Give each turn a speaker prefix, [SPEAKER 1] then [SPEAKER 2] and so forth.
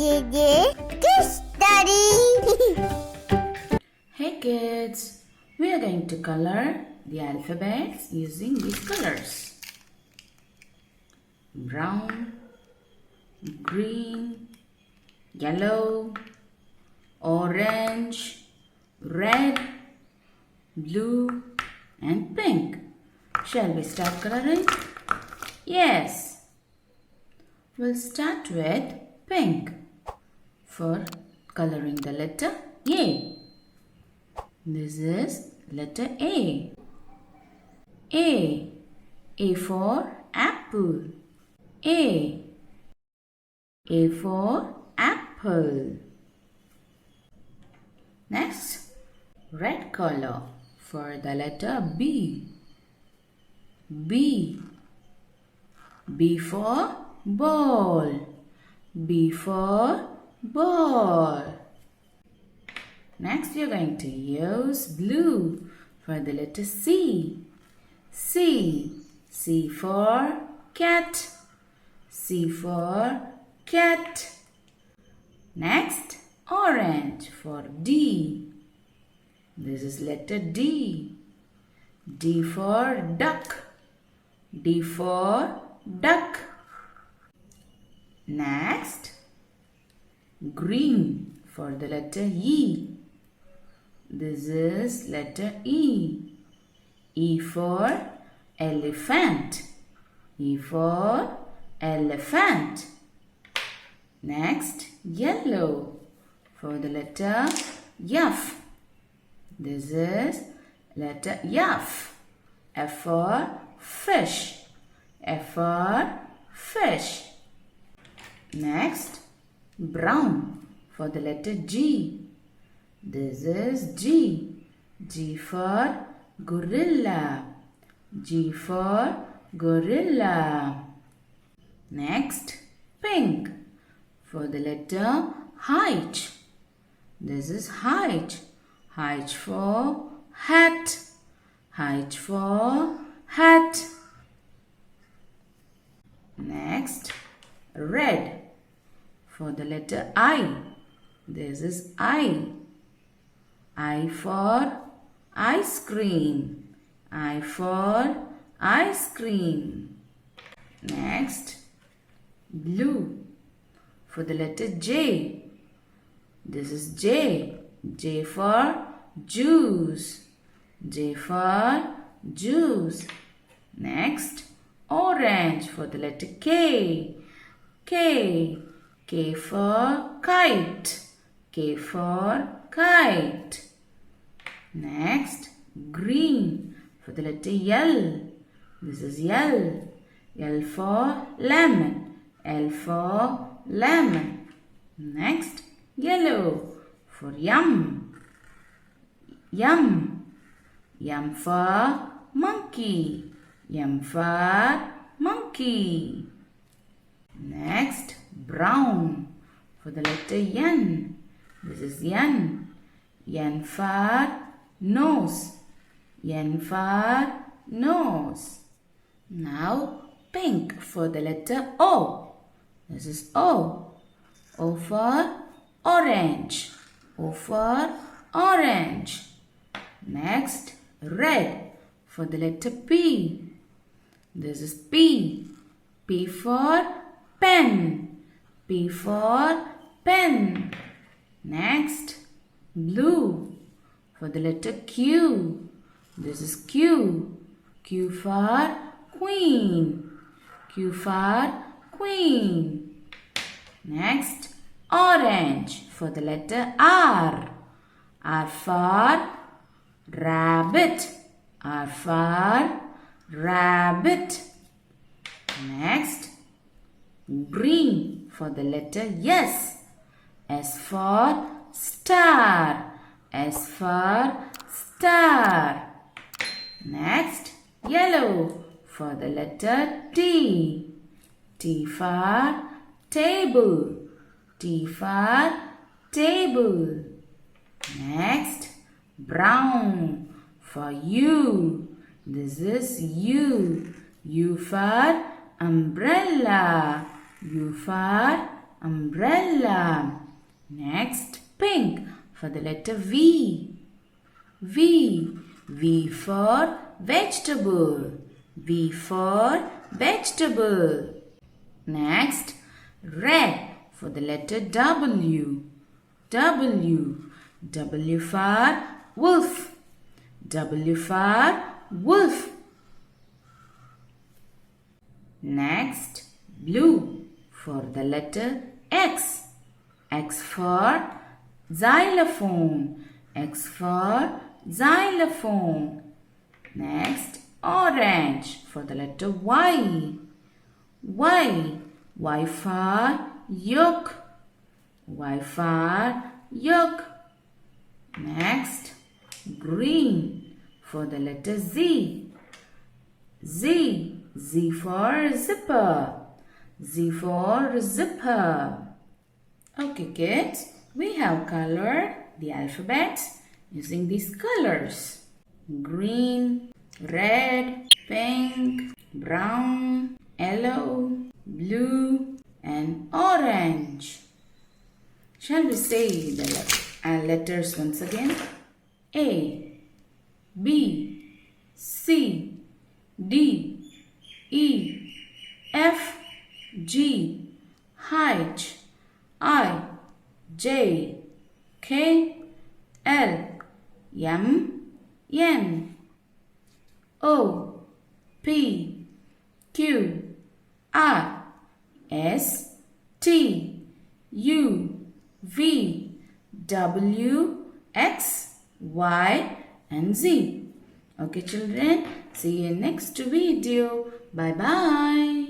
[SPEAKER 1] Study.
[SPEAKER 2] Hey kids, we are going to color the alphabets using these colors. Brown, green, yellow, orange, red, blue and pink. Shall we start coloring? Yes. We'll start with pink for coloring the letter A. This is letter A. A. A for apple. A. A for apple. Next, red color for the letter B. B. B for ball. B for ball. Next, we are going to use blue for the letter C. C. C for cat. C for cat. Next, orange for D. This is letter D. D for duck. D for duck. Next, green for the letter E. This is letter E. E for elephant. E for elephant. Next, yellow for the letter F. This is letter F. F for fish. F for fish. Next, brown for the letter G. This is G. G for gorilla. G for gorilla. Next, pink for the letter H. This is H. H for hat. H for hat. Next, red for the letter I. This is I. I for ice cream. I for ice cream. Next, blue for the letter J. This is J. J for juice. J for juice. Next, orange for the letter K. K. K for kite. K for kite. Next, green for the letter L. This is L. L for lemon. L for lemon. Next, yellow for yum. Yum. Yum for monkey. Yum for monkey. Next, brown for the letter N. This is N. N for nose. N for nose. Now, pink for the letter O. This is O. O for orange. O for orange. Next, red for the letter P. This is P. P for pen. P for pen. Next, blue for the letter Q. This is Q. Q for queen. Q for queen. Next, orange for the letter R. R for rabbit. R for rabbit. Next, green for the letter S. S for star. S for star. Next, yellow for the letter T. T for table. T for table. Next, brown for U. This is U. U for umbrella. U for umbrella. Next, pink for the letter V. V. V for vegetable. V for vegetable. Next, red for the letter W. W. W for wolf. W for wolf. Next, blue for the letter X. X for xylophone. X for xylophone. Next, orange for the letter Y. Y. Y for yolk. Y for yolk. Next, green for the letter Z. Z. Z for zipper. Z for zipper. Okay kids, we have colored the alphabet using these colors. Green, red, pink, brown, yellow, blue and orange. Shall we say the letters once again? A, B, C, D, E, F, G, H, I, J, K, L, M, N, O, P, Q, R, S, T, U, V, W, X, Y and Z. Okay children, see you in next video. Bye bye.